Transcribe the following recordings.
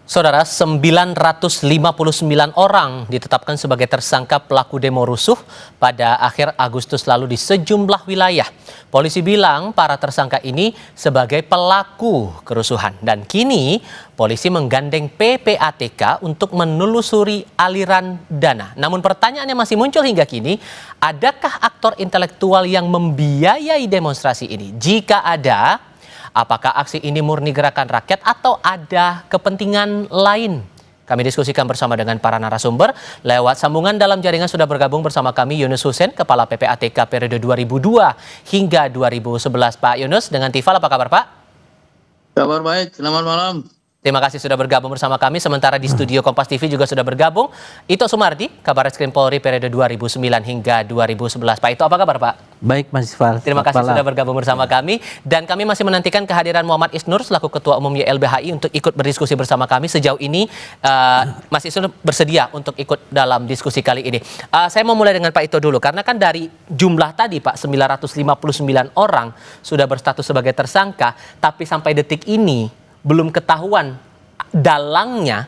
Saudara, 959 orang ditetapkan sebagai tersangka pelaku demo rusuh pada akhir Agustus lalu di sejumlah wilayah. Polisi bilang para tersangka ini sebagai pelaku kerusuhan. Dan kini polisi menggandeng PPATK untuk menelusuri aliran dana. Namun pertanyaannya masih muncul hingga kini, adakah aktor intelektual yang membiayai demonstrasi ini? Jika ada, apakah aksi ini murni gerakan rakyat atau ada kepentingan lain? Kami diskusikan bersama dengan para narasumber. Lewat sambungan dalam jaringan sudah bergabung bersama kami Yunus Hussein, Kepala PPATK periode 2002 hingga 2011. Pak Yunus, dengan Tifal, apa kabar Pak? Kabar baik, selamat malam. Terima kasih sudah bergabung bersama kami. Sementara di studio Kompas TV juga sudah bergabung Ito Sumardi, Kabarreskrim Polri periode 2009 hingga 2011. Pak Ito, apa kabar Pak? Baik Mas Tifal. Terima kasih sudah bergabung bersama kami. Dan kami masih menantikan kehadiran Muhammad Isnur selaku Ketua Umum YLBHI untuk ikut berdiskusi bersama kami. Sejauh ini Mas Isnur bersedia untuk ikut dalam diskusi kali ini. Saya mau mulai dengan Pak Ito dulu, karena kan dari jumlah tadi Pak, 959 orang sudah berstatus sebagai tersangka, tapi sampai detik ini belum ketahuan dalangnya.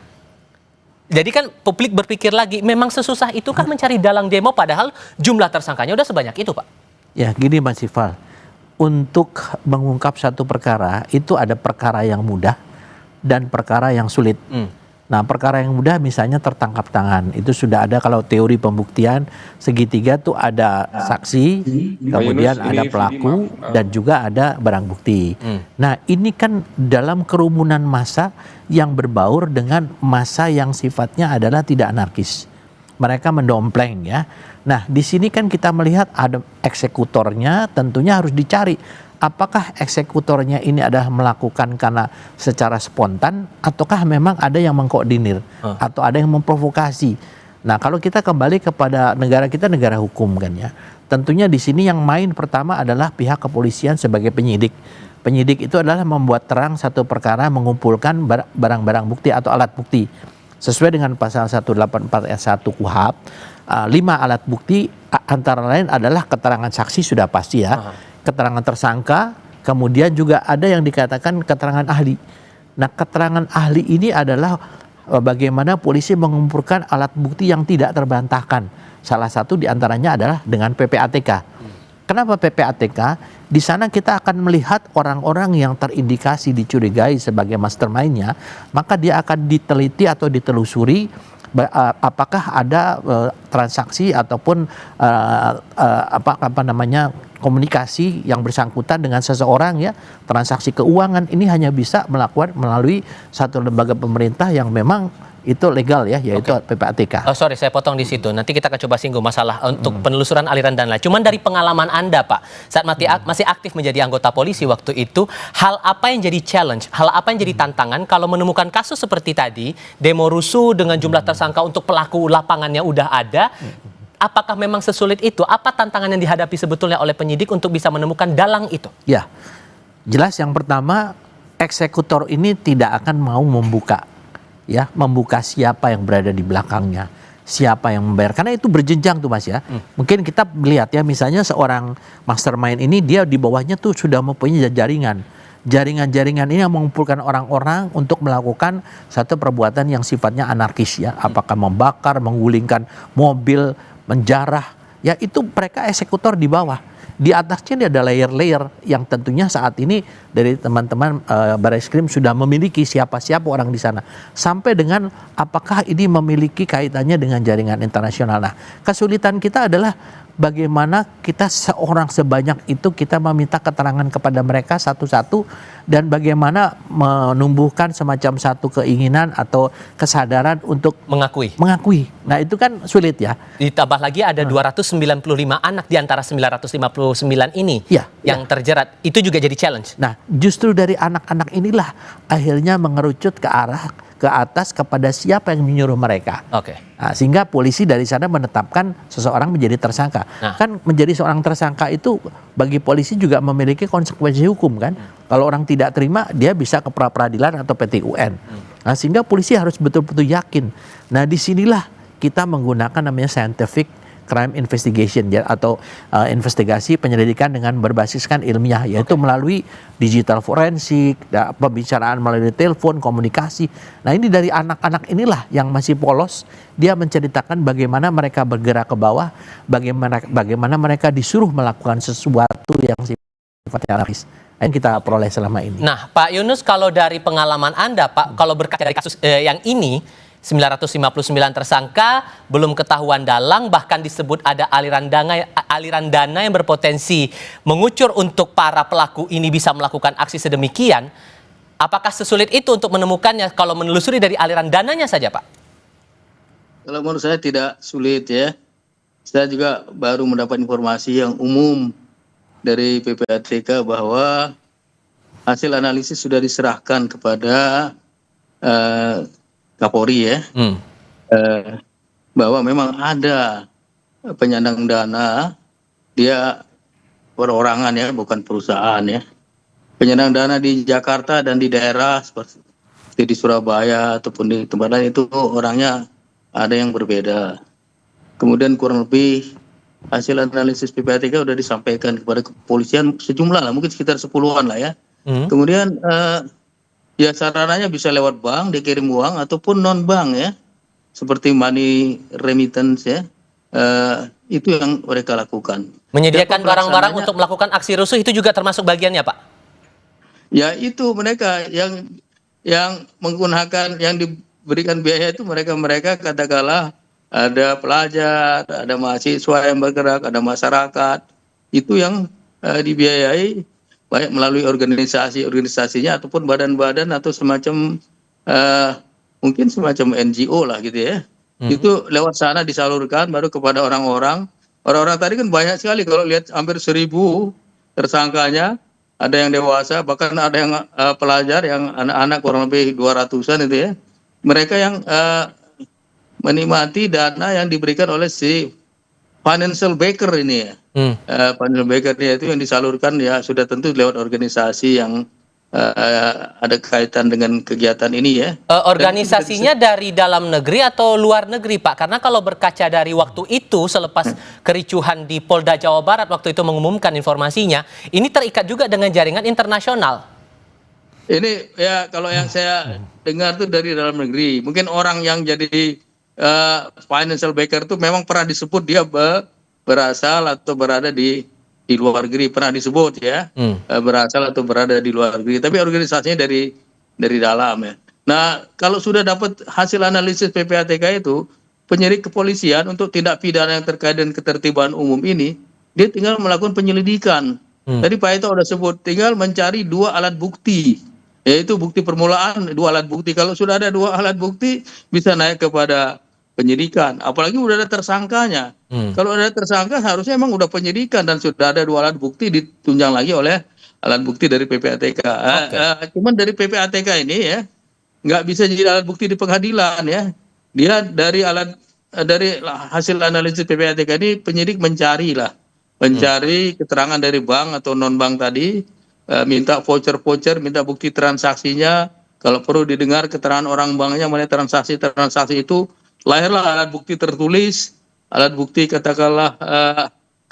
Jadi kan publik berpikir lagi, memang sesusah itu kan mencari dalang demo, padahal jumlah tersangkanya udah sebanyak itu Pak. Ya gini Mas Tifal, untuk mengungkap satu perkara itu ada perkara yang mudah dan perkara yang sulit. Nah, perkara yang mudah misalnya tertangkap tangan, itu sudah ada. Kalau teori pembuktian segitiga tuh ada saksi, kemudian ada pelaku, dan juga ada barang bukti. Nah, ini kan dalam kerumunan massa yang berbaur dengan massa yang sifatnya adalah tidak anarkis. Mereka mendompleng ya. Nah, di sini kan kita melihat ada eksekutornya, tentunya harus dicari. Apakah eksekutornya ini adalah melakukan karena secara spontan, ataukah memang ada yang mengkoordinir atau ada yang memprovokasi. Nah, kalau kita kembali kepada negara kita, negara hukum kan ya. Tentunya di sini yang main pertama adalah pihak kepolisian sebagai penyidik. Penyidik itu adalah membuat terang satu perkara, mengumpulkan barang-barang bukti atau alat bukti. Sesuai dengan pasal 184 ayat 1 KUHP, 5 alat bukti antara lain adalah keterangan saksi sudah pasti ya. Keterangan tersangka, kemudian juga ada yang dikatakan keterangan ahli. Nah, keterangan ahli ini adalah bagaimana polisi mengumpulkan alat bukti yang tidak terbantahkan. Salah satu diantaranya adalah dengan PPATK. Kenapa PPATK? Di sana kita akan melihat orang-orang yang terindikasi dicurigai sebagai mastermind-nya, maka dia akan diteliti atau ditelusuri apakah ada transaksi ataupun komunikasi yang bersangkutan dengan seseorang ya, transaksi keuangan. Ini hanya bisa melakukan melalui satu lembaga pemerintah yang memang itu legal ya, yaitu PPATK. Oh, sorry, saya potong di situ. Nanti kita akan coba singgung masalah untuk penelusuran aliran dana. Cuman dari pengalaman Anda Pak, saat masih aktif menjadi anggota polisi waktu itu, hal apa yang jadi challenge, hal apa yang jadi tantangan kalau menemukan kasus seperti tadi, demo rusuh dengan jumlah tersangka untuk pelaku lapangannya udah ada, apakah memang sesulit itu? Apa tantangan yang dihadapi sebetulnya oleh penyidik untuk bisa menemukan dalang itu? Ya, jelas yang pertama, eksekutor ini tidak akan mau membuka siapa yang berada di belakangnya, siapa yang membayar, karena itu berjenjang tuh Mas ya. Mungkin kita melihat ya, misalnya seorang mastermind ini dia di bawahnya tuh sudah mempunyai jaringan ini yang mengumpulkan orang-orang untuk melakukan satu perbuatan yang sifatnya anarkis ya, apakah membakar, menggulingkan mobil, menjarah ya, itu mereka eksekutor di bawah. Di atasnya ada layer-layer yang tentunya saat ini dari teman-teman Barreskrim sudah memiliki siapa-siapa orang di sana. Sampai dengan apakah ini memiliki kaitannya dengan jaringan internasional. Nah, kesulitan kita adalah bagaimana kita seorang sebanyak itu kita meminta keterangan kepada mereka satu-satu, dan bagaimana menumbuhkan semacam satu keinginan atau kesadaran untuk mengakui. Nah, itu kan sulit ya. Ditambah lagi ada 295 anak di antara 959 ini yang terjerat. Itu juga jadi challenge. Nah, justru dari anak-anak inilah akhirnya mengerucut ke atas kepada siapa yang menyuruh mereka. Nah, sehingga polisi dari sana menetapkan seseorang menjadi tersangka. Kan menjadi seorang tersangka itu bagi polisi juga memiliki konsekuensi hukum kan. Kalau orang tidak terima, dia bisa ke pra-peradilan atau PT UN. Nah, sehingga polisi harus betul-betul yakin. Nah, disinilah kita menggunakan namanya scientific crime investigation ya, atau investigasi penyelidikan dengan berbasiskan ilmiah, yaitu melalui digital forensik, pembicaraan melalui telepon, komunikasi. Nah, ini dari anak-anak inilah yang masih polos, dia menceritakan bagaimana mereka bergerak ke bawah, bagaimana mereka disuruh melakukan sesuatu yang sifatnya anarkis yang kita peroleh selama ini. Nah, Pak Yunus, kalau dari pengalaman Anda, Pak, kalau berkaca dari kasus yang ini, 959 tersangka, belum ketahuan dalang, bahkan disebut ada aliran dana yang berpotensi mengucur untuk para pelaku ini bisa melakukan aksi sedemikian. Apakah sesulit itu untuk menemukannya kalau menelusuri dari aliran dananya saja, Pak? Kalau menurut saya tidak sulit ya. Saya juga baru mendapat informasi yang umum dari PPATK bahwa hasil analisis sudah diserahkan kepada Kapolri ya, bahwa memang ada penyandang dana, dia perorangan ya, bukan perusahaan ya. Penyandang dana di Jakarta dan di daerah seperti di Surabaya ataupun di tempat lain itu orangnya ada yang berbeda. Kemudian kurang lebih hasil analisis PPATK sudah disampaikan kepada kepolisian sejumlah lah, mungkin sekitar 10-an lah ya. Kemudian ya sarananya bisa lewat bank, dikirim uang ataupun non bank ya, seperti money remittance ya, itu yang mereka lakukan. Menyediakan barang-barang untuk melakukan aksi rusuh itu juga termasuk bagiannya, Pak? Ya itu mereka yang menggunakan, yang diberikan biaya itu mereka katakanlah ada pelajar, ada mahasiswa yang bergerak, ada masyarakat, itu yang dibiayai baik melalui organisasinya ataupun badan-badan atau semacam mungkin semacam NGO lah gitu ya. Itu lewat sana disalurkan baru kepada orang-orang. Orang-orang tadi kan banyak sekali, kalau lihat hampir 1.000 tersangkanya, ada yang dewasa, bahkan ada yang pelajar, yang anak-anak kurang lebih 200-an itu ya. Mereka yang menikmati dana yang diberikan oleh si financial backer ini ya. Financial backer itu yang disalurkan ya sudah tentu lewat organisasi yang ada kaitan dengan kegiatan ini ya. Organisasinya dari dalam negeri atau luar negeri, Pak? Karena kalau berkaca dari waktu itu selepas kericuhan di Polda Jawa Barat waktu itu mengumumkan informasinya, ini terikat juga dengan jaringan internasional. Ini ya kalau yang saya dengar tuh dari dalam negeri. Mungkin orang yang jadi financial backer itu memang pernah disebut dia berasal atau berada di luar negeri, pernah disebut ya, berasal atau berada di luar negeri, tapi organisasinya dari dalam ya. Nah, kalau sudah dapat hasil analisis PPATK itu, penyidik kepolisian untuk tindak pidana yang terkait dengan ketertiban umum ini, dia tinggal melakukan penyelidikan. Tadi Pak Ito sudah sebut, tinggal mencari 2 alat bukti, yaitu bukti permulaan, 2 alat bukti. Kalau sudah ada 2 alat bukti, bisa naik kepada penyidikan, apalagi udah ada tersangkanya. Kalau ada tersangka harusnya emang udah penyidikan dan sudah ada 2 alat bukti ditunjang lagi oleh alat bukti dari PPATK. Cuman dari PPATK ini ya nggak bisa jadi alat bukti di pengadilan ya. Dia dari hasil analisis PPATK ini penyidik mencari keterangan dari bank atau non bank tadi, minta voucher, minta bukti transaksinya. Kalau perlu didengar keterangan orang banknya mengenai transaksi itu. Lahirlah alat bukti tertulis, alat bukti katakanlah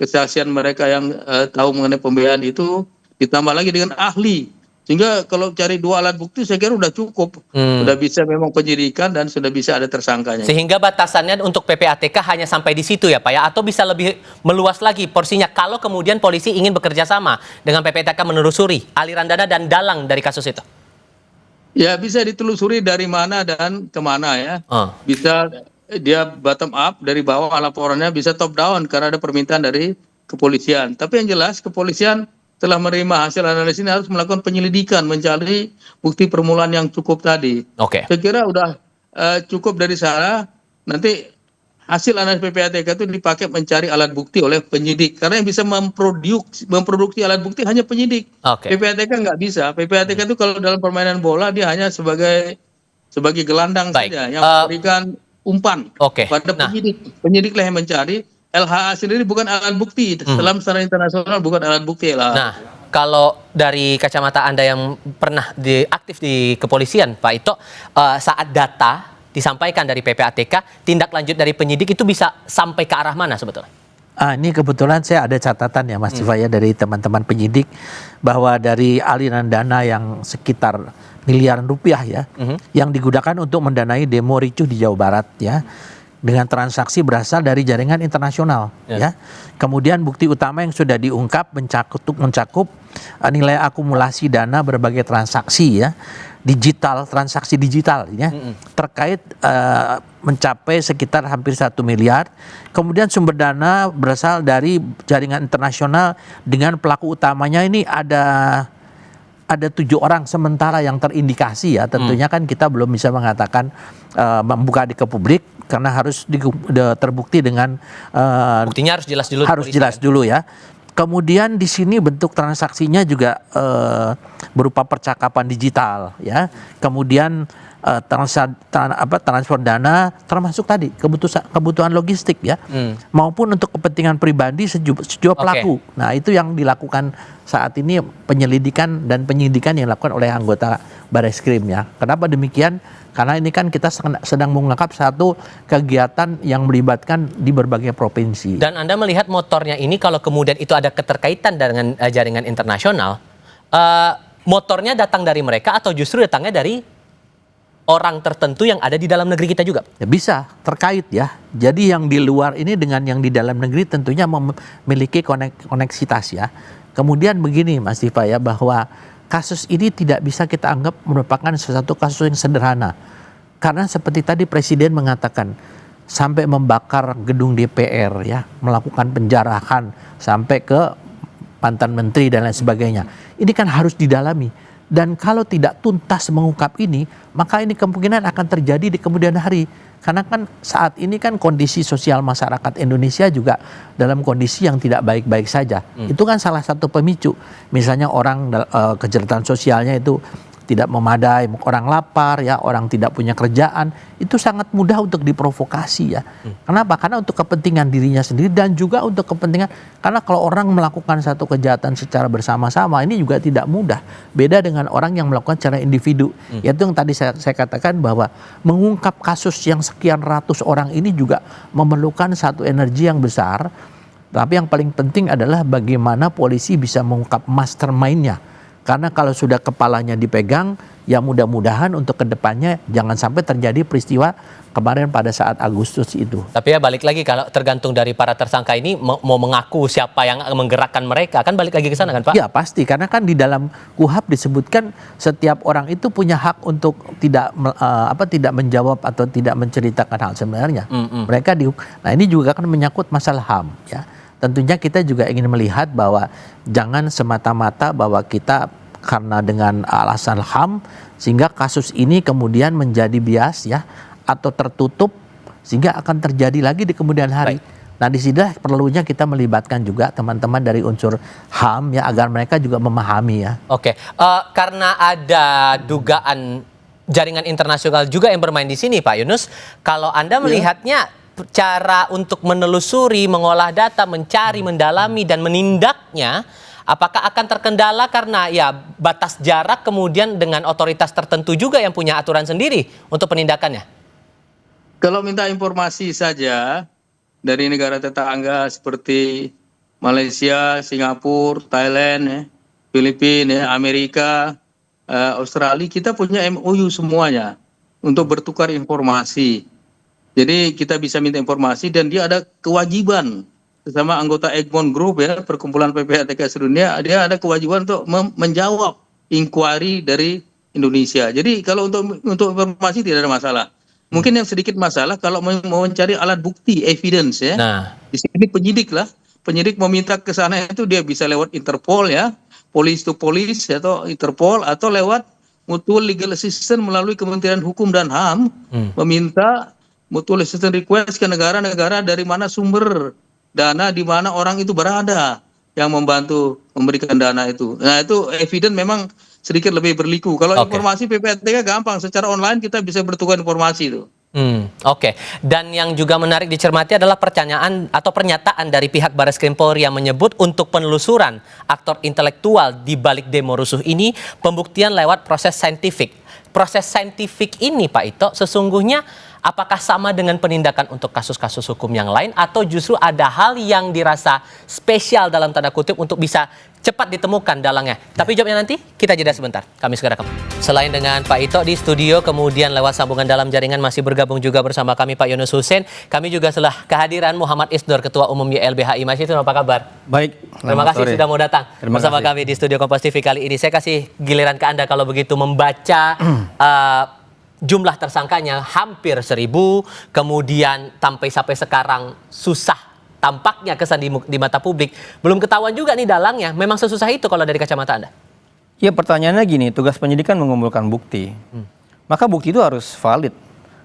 kesaksian mereka yang tahu mengenai pembiayaan itu, ditambah lagi dengan ahli. Sehingga kalau cari 2 alat bukti saya kira udah cukup. Sudah bisa memang penyidikan dan sudah bisa ada tersangkanya. Sehingga batasannya untuk PPATK hanya sampai di situ ya Pak ya? Atau bisa lebih meluas lagi porsinya kalau kemudian polisi ingin bekerja sama dengan PPATK menelusuri aliran dana dan dalang dari kasus itu? Ya bisa ditelusuri dari mana dan kemana ya. Bisa dia bottom up dari bawah laporannya, bisa top down karena ada permintaan dari kepolisian. Tapi yang jelas kepolisian telah menerima hasil analisis ini harus melakukan penyelidikan, mencari bukti permulaan yang cukup tadi. Saya kira udah cukup dari sana. Nanti hasil analisis PPATK itu dipakai mencari alat bukti oleh penyidik. Karena yang bisa memproduksi alat bukti hanya penyidik. PPATK nggak bisa. PPATK itu kalau dalam permainan bola dia hanya sebagai gelandang saja yang memberikan umpan pada penyidik. Penyidiklah yang mencari. LHA sendiri bukan alat bukti. Dalam secara internasional bukan alat bukti lah. Nah, kalau dari kacamata Anda yang pernah aktif di kepolisian, Pak Ito, saat data disampaikan dari PPATK, tindak lanjut dari penyidik itu bisa sampai ke arah mana sebetulnya? Ini kebetulan saya ada catatan ya Mas Siva ya dari teman-teman penyidik bahwa dari aliran dana yang sekitar miliaran rupiah ya yang digunakan untuk mendanai demo ricuh di Jawa Barat ya dengan transaksi berasal dari jaringan internasional ya. Kemudian bukti utama yang sudah diungkap mencakup nilai akumulasi dana berbagai transaksi ya digital, transaksi digital ya terkait mencapai sekitar hampir 1 miliar. Kemudian sumber dana berasal dari jaringan internasional dengan pelaku utamanya ini ada 7 orang sementara yang terindikasi ya. Tentunya kan kita belum bisa mengatakan membuka ke publik karena harus terbukti dengan buktinya harus jelas dulu. Harus jelas dulu ya. Kemudian di sini bentuk transaksinya juga berupa percakapan digital ya. Kemudian transfer dana termasuk tadi kebutuhan logistik ya, maupun untuk kepentingan pribadi sejumlah pelaku. Nah itu yang dilakukan saat ini penyelidikan dan penyidikan yang dilakukan oleh anggota Bareskrim ya. Kenapa demikian? Karena ini kan kita sedang mengungkap satu kegiatan yang melibatkan di berbagai provinsi. Dan Anda melihat motornya ini kalau kemudian itu ada keterkaitan dengan jaringan internasional, motornya datang dari mereka atau justru datangnya dari orang tertentu yang ada di dalam negeri kita juga? Ya, bisa terkait ya. Jadi yang di luar ini dengan yang di dalam negeri tentunya memiliki koneksitas ya. Kemudian begini Mas Diva ya, bahwa kasus ini tidak bisa kita anggap merupakan sesuatu kasus yang sederhana. Karena seperti tadi Presiden mengatakan sampai membakar gedung DPR ya, melakukan penjarahan sampai ke mantan menteri dan lain sebagainya. Ini kan harus didalami. Dan kalau tidak tuntas mengungkap ini, maka ini kemungkinan akan terjadi di kemudian hari. Karena kan saat ini kan kondisi sosial masyarakat Indonesia juga dalam kondisi yang tidak baik-baik saja. Itu kan salah satu pemicu. Misalnya orang kejahatan sosialnya itu tidak memadai, orang lapar ya, orang tidak punya kerjaan, itu sangat mudah untuk diprovokasi ya. Kenapa? Karena untuk kepentingan dirinya sendiri dan juga untuk kepentingan, karena kalau orang melakukan satu kejahatan secara bersama-sama ini juga tidak mudah. Beda dengan orang yang melakukan secara individu. Yaitu yang tadi saya katakan bahwa mengungkap kasus yang sekian ratus orang ini juga memerlukan satu energi yang besar. Tapi yang paling penting adalah bagaimana polisi bisa mengungkap mastermind-nya. Karena kalau sudah kepalanya dipegang, ya mudah-mudahan untuk kedepannya jangan sampai terjadi peristiwa kemarin pada saat Agustus itu. Tapi ya balik lagi, kalau tergantung dari para tersangka ini mau mengaku siapa yang menggerakkan mereka, kan balik lagi ke sana kan Pak? Ya pasti, karena kan di dalam KUHP disebutkan setiap orang itu punya hak untuk tidak menjawab atau tidak menceritakan hal sebenarnya. Nah ini juga kan menyangkut masalah HAM ya. Tentunya kita juga ingin melihat bahwa jangan semata-mata bahwa kita karena dengan alasan HAM sehingga kasus ini kemudian menjadi bias ya atau tertutup sehingga akan terjadi lagi di kemudian hari. Nah di sini perlunya kita melibatkan juga teman-teman dari unsur HAM ya agar mereka juga memahami ya. Oke, karena ada dugaan jaringan internasional juga yang bermain di sini Pak Yunus, kalau Anda melihatnya cara untuk menelusuri, mengolah data, mencari, mendalami, dan menindaknya, apakah akan terkendala karena ya batas jarak kemudian dengan otoritas tertentu juga yang punya aturan sendiri untuk penindakannya? Kalau minta informasi saja dari negara tetangga seperti Malaysia, Singapura, Thailand, Filipina, Amerika, Australia, kita punya MOU semuanya untuk bertukar informasi. Jadi kita bisa minta informasi dan dia ada kewajiban sesama anggota Egmont Group ya, perkumpulan PPATK sedunia, dia ada kewajiban untuk menjawab inquiry dari Indonesia. Jadi kalau untuk informasi tidak ada masalah. Mungkin yang sedikit masalah kalau mau mencari alat bukti, evidence ya. Nah, di sini penyidik meminta ke sana itu dia bisa lewat Interpol ya, police to police atau Interpol atau lewat mutual legal assistance melalui Kementerian Hukum dan HAM meminta mutual assistance request ke negara-negara dari mana sumber dana, di mana orang itu berada yang membantu memberikan dana itu. Nah itu evidence memang sedikit lebih berliku. Kalau informasi PPATK gampang, secara online kita bisa bertukar informasi itu. Oke. Dan yang juga menarik dicermati adalah pertanyaan atau pernyataan dari pihak Bareskrim Polri yang menyebut untuk penelusuran aktor intelektual di balik demo rusuh ini, pembuktian lewat proses saintifik. proses saintifik ini Pak Ito sesungguhnya apakah sama dengan penindakan untuk kasus-kasus hukum yang lain atau justru ada hal yang dirasa spesial dalam tanda kutip untuk bisa cepat ditemukan dalangnya? Tapi jawabnya nanti kita jeda sebentar. Kami segera kembali. Selain dengan Pak Ito di studio, kemudian lewat sambungan dalam jaringan masih bergabung juga bersama kami Pak Yunus Hussein. Kami juga telah kehadiran Muhammad Isnur, Ketua Umum YLBHI. Mas Isnur, apa kabar? Baik. Terima kasih sudah mau datang bersama kasih. kami di studio Kompas TV kali ini. Saya kasih giliran ke Anda kalau begitu membaca jumlah tersangkanya hampir 1.000, kemudian sampai sekarang susah tampaknya kesan di mata publik. Belum ketahuan juga nih dalangnya. Memang sesusah itu kalau dari kacamata Anda? Ya, pertanyaannya gini, tugas penyidikan mengumpulkan bukti. Maka bukti itu harus valid,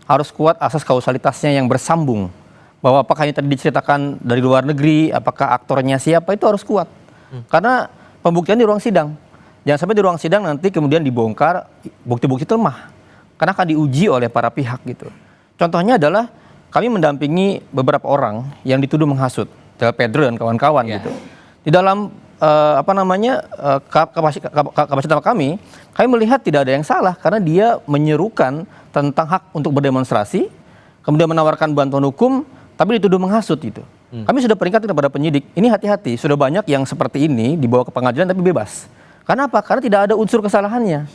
harus kuat asas kausalitasnya yang bersambung. Bahwa apakah ini tadi diceritakan dari luar negeri, apakah aktornya siapa, itu harus kuat. Karena pembuktian di ruang sidang. Jangan sampai di ruang sidang nanti kemudian dibongkar bukti-bukti itu lemah. Karena akan diuji oleh para pihak gitu. Contohnya adalah kami mendampingi beberapa orang yang dituduh menghasut, Del Pedro dan kawan-kawan gitu. Di dalam kapasitas kami melihat tidak ada yang salah karena dia menyerukan tentang hak untuk berdemonstrasi, kemudian menawarkan bantuan hukum, tapi dituduh menghasut gitu. Kami sudah peringatkan kepada penyidik, ini hati-hati, sudah banyak yang seperti ini dibawa ke pengadilan tapi bebas. Karena apa? Karena tidak ada unsur kesalahannya.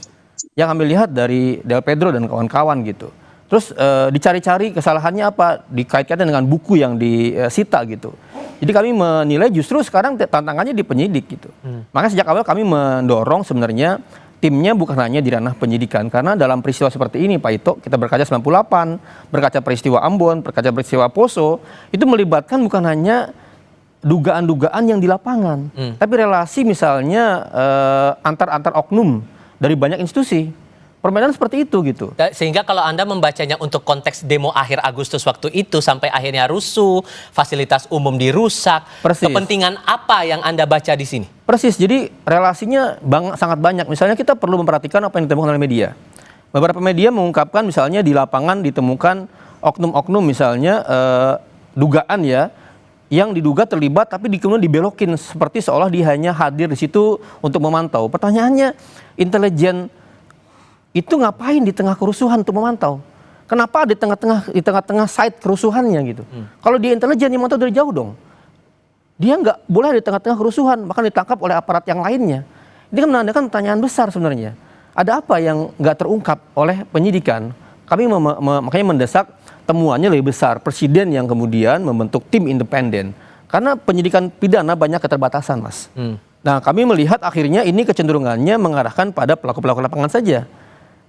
Yang kami lihat dari Del Pedro dan kawan-kawan gitu. Terus dicari-cari kesalahannya apa, dikait-kaitkan dengan buku yang disita gitu. Jadi kami menilai justru sekarang tantangannya di penyidik gitu. Makanya sejak awal kami mendorong sebenarnya timnya bukan hanya di ranah penyidikan. Karena dalam peristiwa seperti ini Pak Ito, kita berkaca 98, berkaca peristiwa Ambon, berkaca peristiwa Poso, itu melibatkan bukan hanya dugaan-dugaan yang di lapangan, tapi relasi misalnya antar oknum dari banyak institusi. Permainan seperti itu gitu. Sehingga kalau Anda membacanya untuk konteks demo akhir Agustus waktu itu sampai akhirnya rusuh, fasilitas umum dirusak, Persis. Kepentingan apa yang Anda baca di sini? Persis, jadi relasinya sangat banyak. Misalnya kita perlu memperhatikan apa yang ditemukan oleh media. Beberapa media mengungkapkan misalnya di lapangan ditemukan oknum-oknum misalnya dugaan ya, yang diduga terlibat tapi kemudian dibelokin seperti seolah dia hanya hadir di situ untuk memantau. Pertanyaannya, intelijen itu ngapain di tengah kerusuhan untuk memantau? Kenapa di tengah-tengah site kerusuhannya gitu? Kalau dia intelijen, dia memantau dari jauh dong. Dia nggak boleh di tengah-tengah kerusuhan, bahkan ditangkap oleh aparat yang lainnya. Ini kan menandakan pertanyaan besar sebenarnya. Ada apa yang nggak terungkap oleh penyidikan? Kami makanya mendesak temuannya lebih besar. Presiden yang kemudian membentuk tim independen. Karena penyidikan pidana banyak keterbatasan, Mas. Nah, kami melihat akhirnya ini kecenderungannya mengarahkan pada pelaku-pelaku lapangan saja.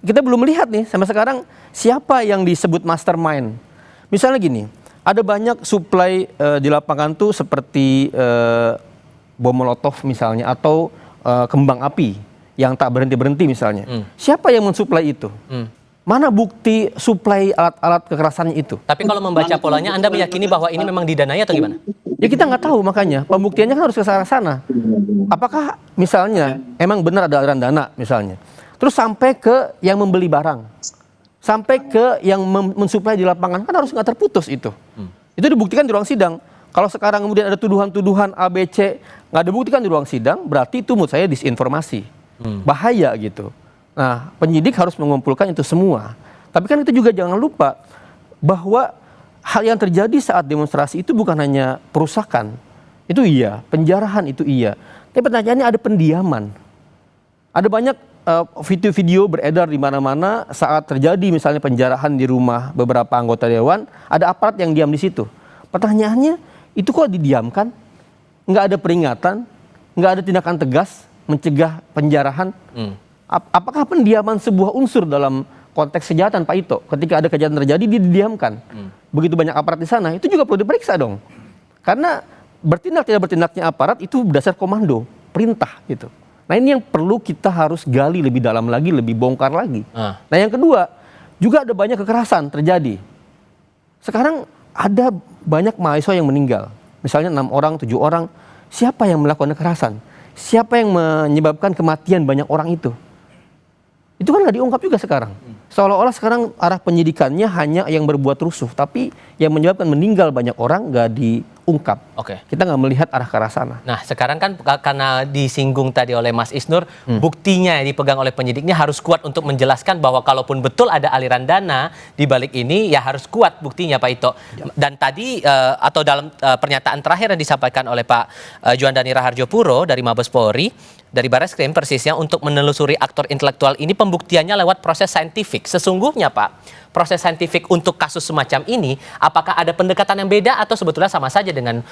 Kita belum melihat nih sampai sekarang siapa yang disebut mastermind. Misalnya gini, ada banyak suplai di lapangan tuh seperti bom molotov misalnya atau kembang api yang tak berhenti-berhenti misalnya. Siapa yang mensuplai itu? Mana bukti suplai alat-alat kekerasannya itu? Tapi kalau membaca polanya Anda meyakini bahwa ini memang didanai atau gimana? Ya kita nggak tahu, makanya pembuktiannya kan harus ke sana. Apakah misalnya emang benar ada aliran dana misalnya? Terus sampai ke yang membeli barang, sampai ke yang mensuplai di lapangan, kan harus nggak terputus itu. Itu dibuktikan di ruang sidang. Kalau sekarang kemudian ada tuduhan-tuduhan ABC nggak dibuktikan di ruang sidang, berarti itu menurut saya disinformasi, bahaya gitu. Nah, penyidik harus mengumpulkan itu semua. Tapi kan itu juga jangan lupa bahwa hal yang terjadi saat demonstrasi itu bukan hanya perusakan, itu iya, penjarahan itu iya. Tapi pertanyaannya ada pendiaman. Ada banyak video-video beredar di mana-mana saat terjadi misalnya penjarahan di rumah beberapa anggota dewan, ada aparat yang diam di situ. Pertanyaannya, itu kok didiamkan? Nggak ada peringatan, nggak ada tindakan tegas mencegah penjarahan. Apakah pendiaman sebuah unsur dalam konteks kejahatan Pak Ito? Ketika ada kejahatan terjadi, dia didiamkan. Begitu banyak aparat di sana, itu juga perlu diperiksa dong. Karena bertindak tidak bertindaknya aparat itu berdasar komando, perintah gitu. Nah ini yang perlu kita harus gali lebih dalam lagi, lebih bongkar lagi. Nah yang kedua, juga ada banyak kekerasan terjadi. Sekarang ada banyak mahasiswa yang meninggal. Misalnya 6 orang, 7 orang. Siapa yang melakukan kekerasan? Siapa yang menyebabkan kematian banyak orang itu? Itu kan nggak diungkap juga sekarang. Seolah-olah sekarang arah penyidikannya hanya yang berbuat rusuh. Tapi yang menyebabkan meninggal banyak orang nggak diungkap. terungkap. Oke. Kita nggak melihat arah ke arah sana. Nah, sekarang kan karena disinggung tadi oleh Mas Isnur, buktinya yang dipegang oleh penyidiknya harus kuat untuk menjelaskan bahwa kalaupun betul ada aliran dana di balik ini, ya harus kuat buktinya, Pak Ito. Dan tadi atau dalam pernyataan terakhir yang disampaikan oleh Pak Juandani Raharjopuro dari Mabes Polri, dari Barreskrim persisnya, untuk menelusuri aktor intelektual ini pembuktiannya lewat proses saintifik. Sesungguhnya, Pak, proses saintifik untuk kasus semacam ini, apakah ada pendekatan yang beda atau sebetulnya sama saja dengan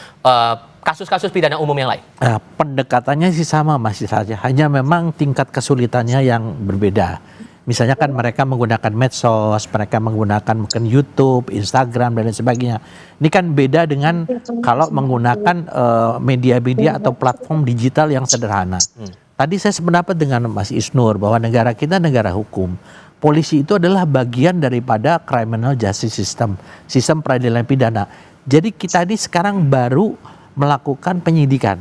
kasus-kasus pidana umum yang lain? Pendekatannya sih sama, masih saja. Hanya memang tingkat kesulitannya yang berbeda. Misalnya kan mereka menggunakan medsos, mereka menggunakan mungkin YouTube, Instagram, dan lain sebagainya. Ini kan beda dengan kalau menggunakan media-media atau platform digital yang sederhana. Tadi saya sependapat dengan Mas Isnur bahwa negara kita negara hukum. Polisi itu adalah bagian daripada criminal justice system, sistem peradilan pidana. Jadi kita ini sekarang baru melakukan penyidikan.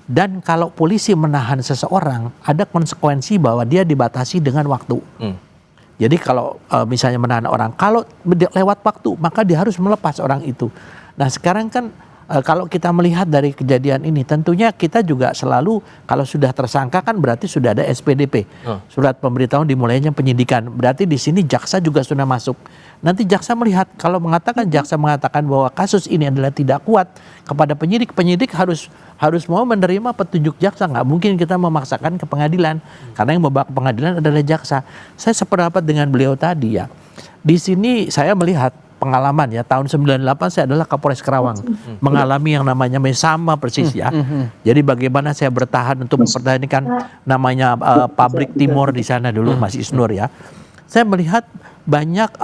Dan kalau polisi menahan seseorang, ada konsekuensi bahwa dia dibatasi dengan waktu. Jadi kalau misalnya menahan orang, kalau lewat waktu, maka dia harus melepas orang itu. Nah sekarang kan kalau kita melihat dari kejadian ini, tentunya kita juga selalu, kalau sudah tersangka kan berarti sudah ada SPDP, surat pemberitahuan dimulainya penyidikan. Berarti di sini jaksa juga sudah masuk. Nanti jaksa melihat, kalau jaksa mengatakan bahwa kasus ini adalah tidak kuat kepada penyidik harus mau menerima petunjuk jaksa. Nggak mungkin kita memaksakan ke pengadilan, karena yang membawa ke pengadilan adalah jaksa. Saya sependapat dengan beliau tadi ya. Di sini saya melihat pengalaman ya, tahun 98 saya adalah Kapolres Karawang, mengalami yang namanya sama persis ya. Jadi bagaimana saya bertahan untuk mempertahankan namanya pabrik Timur di sana dulu, Mas Isnur ya. Saya melihat banyak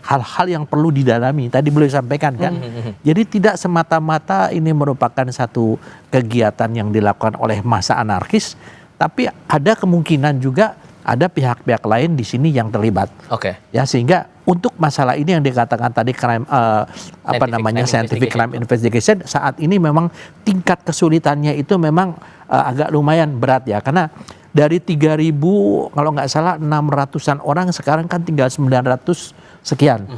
hal-hal yang perlu didalami. Tadi beliau sampaikan kan. Jadi tidak semata-mata ini merupakan satu kegiatan yang dilakukan oleh massa anarkis, tapi ada kemungkinan juga ada pihak-pihak lain di sini yang terlibat. Oke. Ya, sehingga untuk masalah ini yang dikatakan tadi scientific crime investigation, saat ini memang tingkat kesulitannya itu memang agak lumayan berat ya, karena dari 3.000 kalau nggak salah 600-an orang, sekarang kan tinggal 900 sekian.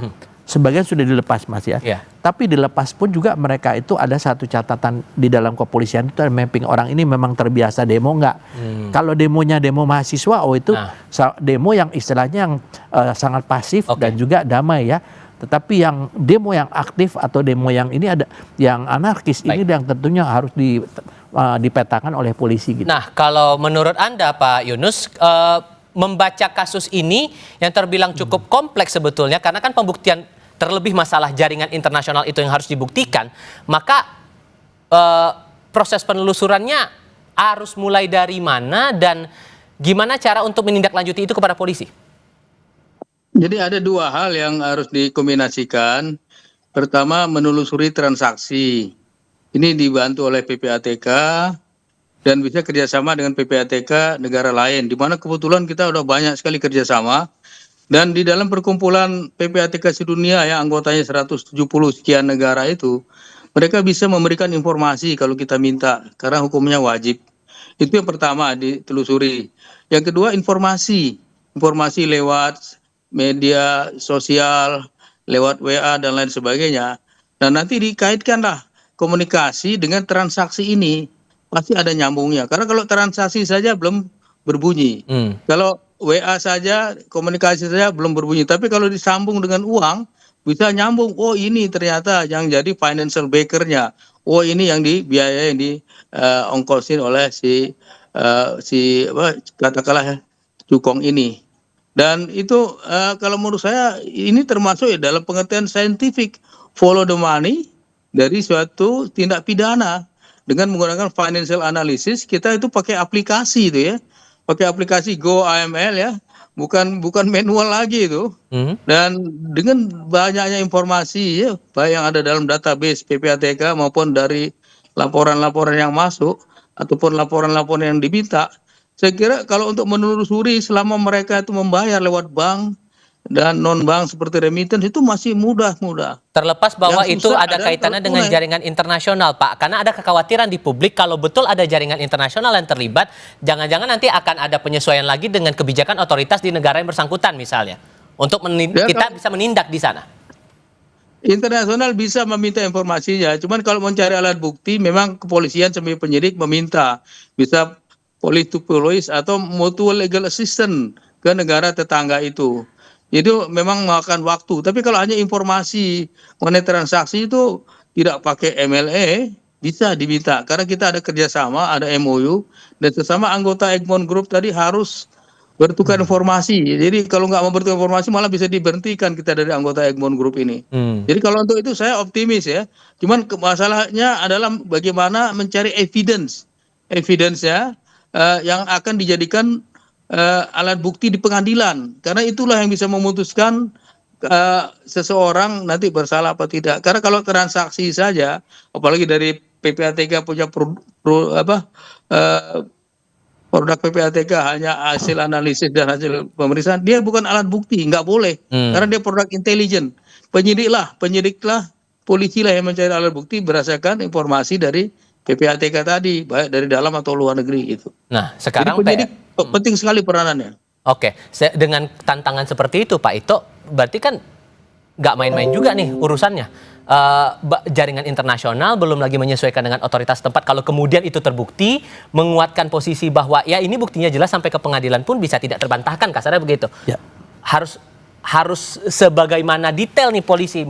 Sebagian sudah dilepas, Mas ya. Tapi dilepas pun juga mereka itu ada satu catatan di dalam kepolisian itu, mapping orang ini memang terbiasa demo nggak. Kalau demonya demo mahasiswa, itu demo yang istilahnya yang sangat pasif dan juga damai ya. Tetapi yang demo yang aktif atau demo yang ini ada yang anarkis, ini yang tentunya harus dipetakan oleh polisi gitu. Nah, kalau menurut Anda Pak Yunus, membaca kasus ini yang terbilang cukup kompleks sebetulnya, karena kan pembuktian terlebih masalah jaringan internasional itu yang harus dibuktikan, maka proses penelusurannya harus mulai dari mana dan gimana cara untuk menindaklanjuti itu kepada polisi? Jadi ada dua hal yang harus dikombinasikan. Pertama, menelusuri transaksi. Ini dibantu oleh PPATK dan bisa kerjasama dengan PPATK negara lain, di mana kebetulan kita udah banyak sekali kerjasama. Dan di dalam perkumpulan PPATK sedunia ya, anggotanya 170 sekian negara itu, mereka bisa memberikan informasi kalau kita minta, karena hukumnya wajib. Itu yang pertama, ditelusuri. Yang kedua, informasi lewat media sosial, lewat WA dan lain sebagainya. Dan nanti dikaitkanlah komunikasi dengan transaksi ini, pasti ada nyambungnya. Karena kalau transaksi saja belum berbunyi. Kalau WA saja, komunikasi saja belum berbunyi. Tapi kalau disambung dengan uang, bisa nyambung. Oh, ini ternyata yang jadi financial backer-nya. Oh, ini yang dibiayai, yang diongkosin oleh katakanlah Cukong ini. Dan itu kalau menurut saya ini termasuk ya dalam pengertian saintifik, follow the money dari suatu tindak pidana. Dengan menggunakan financial analysis, kita itu pakai aplikasi itu ya. Pakai aplikasi Go AML ya, bukan manual lagi itu. Dan dengan banyaknya informasi ya, baik yang ada dalam database PPATK maupun dari laporan-laporan yang masuk ataupun laporan-laporan yang diminta, saya kira kalau untuk menelusuri selama mereka itu membayar lewat bank dan non-bank seperti remittance itu masih mudah. Terlepas bahwa itu ada kaitannya dengan jaringan internasional, Pak. Karena ada kekhawatiran di publik kalau betul ada jaringan internasional yang terlibat, jangan-jangan nanti akan ada penyesuaian lagi dengan kebijakan otoritas di negara yang bersangkutan misalnya. Untuk kita bisa menindak di sana. Internasional bisa meminta informasinya, cuman kalau mencari alat bukti memang kepolisian sebagai penyidik meminta bisa police to police atau mutual legal assistance ke negara tetangga itu. Itu memang memakan waktu. Tapi kalau hanya informasi mengenai transaksi itu tidak pakai MLE bisa diminta karena kita ada kerjasama, ada MOU dan sesama anggota Egmont Group tadi harus bertukar informasi. Jadi kalau nggak mau bertukar informasi malah bisa diberhentikan kita dari anggota Egmont Group ini. Jadi kalau untuk itu saya optimis ya. Cuman masalahnya adalah bagaimana mencari evidence-nya yang akan dijadikan alat bukti di pengadilan. Karena itulah yang bisa memutuskan seseorang nanti bersalah apa tidak. Karena kalau transaksi saja, apalagi dari PPATK punya produk PPATK hanya hasil analisis dan hasil pemeriksaan, dia bukan alat bukti, nggak boleh, karena dia produk intelijen. Penyidiklah, polisi lah yang mencari alat bukti berdasarkan informasi dari PPATK tadi, baik dari dalam atau luar negeri gitu. Nah, sekarang jadi penyidik penting sekali peranannya. Oke, dengan tantangan seperti itu Pak Ito, berarti kan nggak main-main juga nih urusannya. Jaringan internasional belum lagi menyesuaikan dengan otoritas tempat. Kalau kemudian itu terbukti, menguatkan posisi bahwa ya ini buktinya jelas sampai ke pengadilan pun bisa tidak terbantahkan, kasarnya begitu. Ya. Harus sebagaimana detail nih polisi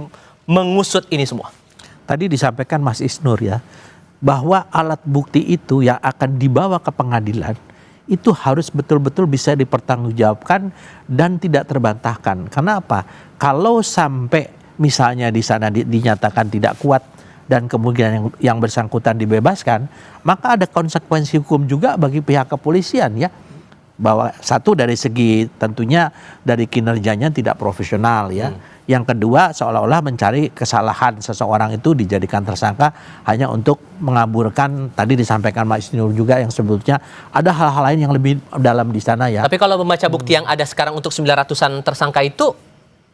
mengusut ini semua. Tadi disampaikan Mas Isnur ya, bahwa alat bukti itu yang akan dibawa ke pengadilan itu harus betul-betul bisa dipertanggungjawabkan dan tidak terbantahkan. Karena apa? Kalau sampai misalnya di sana dinyatakan tidak kuat dan kemudian yang bersangkutan dibebaskan, maka ada konsekuensi hukum juga bagi pihak kepolisian ya. Bahwa satu dari segi tentunya dari kinerjanya tidak profesional ya. Yang kedua seolah-olah mencari kesalahan seseorang itu dijadikan tersangka hanya untuk mengaburkan, tadi disampaikan Mas Isnur juga yang sebetulnya ada hal-hal lain yang lebih dalam di sana ya. Tapi kalau membaca bukti yang ada sekarang untuk 900-an tersangka itu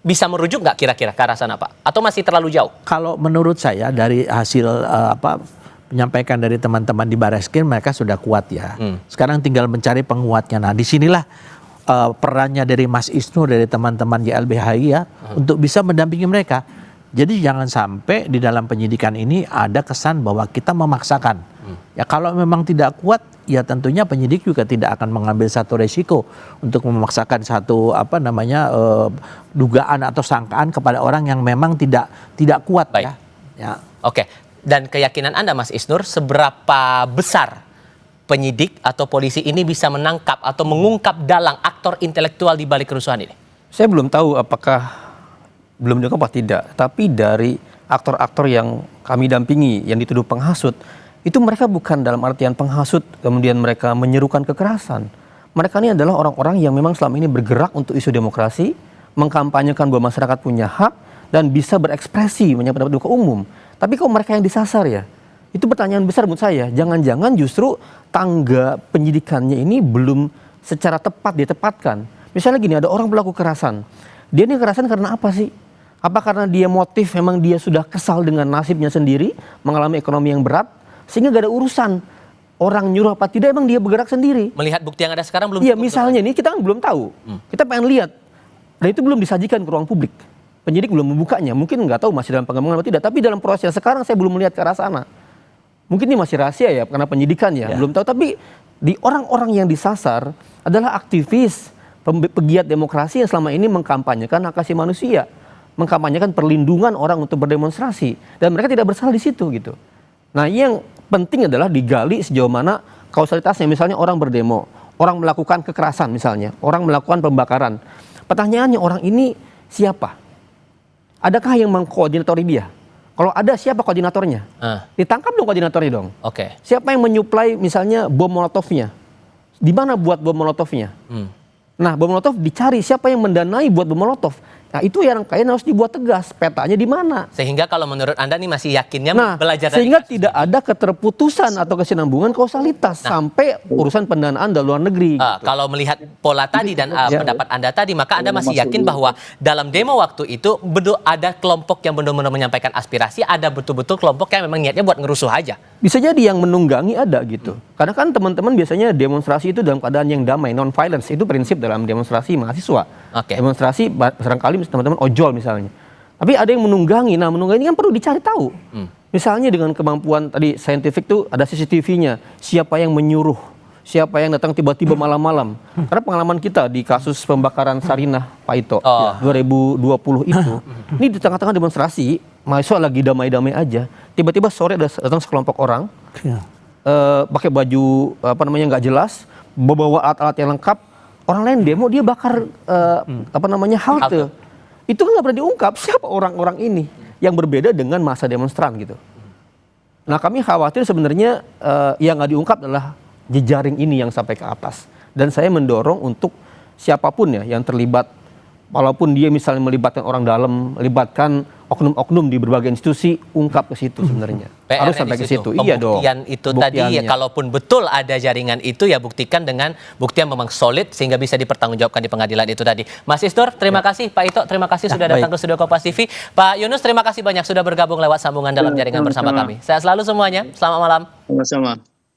bisa merujuk nggak kira-kira ke arah sana Pak? Atau masih terlalu jauh? Kalau menurut saya dari hasil menyampaikan dari teman-teman di Barreskrim, mereka sudah kuat ya. Sekarang tinggal mencari penguatnya. Nah disinilah perannya dari Mas Isnur, dari teman-teman YLBHI ya, untuk bisa mendampingi mereka. Jadi jangan sampai di dalam penyidikan ini ada kesan bahwa kita memaksakan. Ya kalau memang tidak kuat, ya tentunya penyidik juga tidak akan mengambil satu resiko untuk memaksakan satu dugaan atau sangkaan kepada orang yang memang tidak kuat. Baik. Ya. Oke. Dan keyakinan Anda Mas Isnur, seberapa besar penyidik atau polisi ini bisa menangkap atau mengungkap dalang aktor intelektual di balik kerusuhan ini? Saya belum tahu apakah belum diungkap apa tidak, tapi dari aktor-aktor yang kami dampingi yang dituduh penghasut, itu mereka bukan dalam artian penghasut kemudian mereka menyerukan kekerasan. Mereka ini adalah orang-orang yang memang selama ini bergerak untuk isu demokrasi, mengkampanyekan bahwa masyarakat punya hak dan bisa berekspresi menyampaikan pendapat ke umum. Tapi kok mereka yang disasar ya? Itu pertanyaan besar menurut saya. Jangan-jangan justru tangga penyidikannya ini belum secara tepat ditepatkan. Misalnya gini, ada orang pelaku kekerasan. Dia ini kekerasan karena apa sih? Apa karena dia motif memang dia sudah kesal dengan nasibnya sendiri, mengalami ekonomi yang berat, sehingga gak ada urusan orang nyuruh apa tidak, emang dia bergerak sendiri. Melihat bukti yang ada sekarang belum. Iya, misalnya ini kita kan belum tahu. Kita pengen lihat. Dan itu belum disajikan ke ruang publik. Penyidik belum membukanya. Mungkin nggak tahu masih dalam pengembangan atau tidak. Tapi dalam proses sekarang saya belum melihat ke arah sana. Mungkin ini masih rahasia ya karena penyidikan ya. Belum tahu. Tapi di orang-orang yang disasar adalah aktivis, pegiat demokrasi yang selama ini mengkampanyekan hak asasi manusia, mengkampanyekan perlindungan orang untuk berdemonstrasi, dan mereka tidak bersalah di situ gitu. Nah, yang penting adalah digali sejauh mana kausalitasnya. Misalnya orang berdemo, orang melakukan kekerasan misalnya, orang melakukan pembakaran. Pertanyaannya, orang ini siapa? Adakah yang mengkoordinatori dia? Kalau ada, siapa koordinatornya? Ditangkap dong koordinatornya dong. Oke. Siapa yang menyuplai misalnya bom molotovnya? Di mana buat bom molotovnya? Nah, bom molotov dicari siapa yang mendanai buat bom molotov. Nah, itu yang kayaknya harus dibuat tegas. Petanya di mana? Sehingga kalau menurut Anda nih masih yakinnya belajar dari sehingga tidak ada keterputusan atau kesinambungan kausalitas sampai urusan pendanaan dari luar negeri. Gitu. Kalau melihat pola tadi dan pendapat Anda tadi, maka Anda masih yakin bahwa dalam demo waktu itu betul ada kelompok yang benar-benar menyampaikan aspirasi, ada betul-betul kelompok yang memang niatnya buat ngerusuh aja. Bisa jadi yang menunggangi ada gitu. Karena kan teman-teman biasanya demonstrasi itu dalam keadaan yang damai, non-violence. Itu prinsip dalam demonstrasi mahasiswa. Demonstrasi seringkali teman-teman ojol misalnya. Tapi ada yang menunggangi. Nah, menunggangi ini kan perlu dicari tahu. Misalnya dengan kemampuan tadi saintifik tuh ada CCTV-nya. Siapa yang menyuruh, siapa yang datang tiba-tiba malam-malam. Karena pengalaman kita di kasus pembakaran Sarinah, Pak Ito, 2020 itu, ini di tengah-tengah demonstrasi, mahasiswa lagi damai-damai aja, tiba-tiba sore datang sekelompok orang, pakai baju nggak jelas, bawa alat-alat yang lengkap, orang lain demo dia bakar halte. Itu kan nggak pernah diungkap siapa orang-orang ini yang berbeda dengan masa demonstran gitu. Nah kami khawatir sebenarnya yang nggak diungkap adalah jejaring ini yang sampai ke atas. Dan saya mendorong untuk siapapun ya yang terlibat, walaupun dia misalnya melibatkan orang dalam, melibatkan oknum-oknum di berbagai institusi, ungkap ke situ sebenarnya. Harus sampai ke situ. Iya dong. Pembuktian itu tadi ya, kalaupun betul ada jaringan itu ya buktikan dengan bukti yang memang solid sehingga bisa dipertanggungjawabkan di pengadilan itu tadi. Mas Isnur, terima kasih. Pak Ito, terima kasih sudah datang ke studio Kompas TV. Pak Yunus, terima kasih banyak sudah bergabung lewat sambungan dalam jaringan bersama kami. Sehat selalu semuanya. Selamat malam. Sama-sama.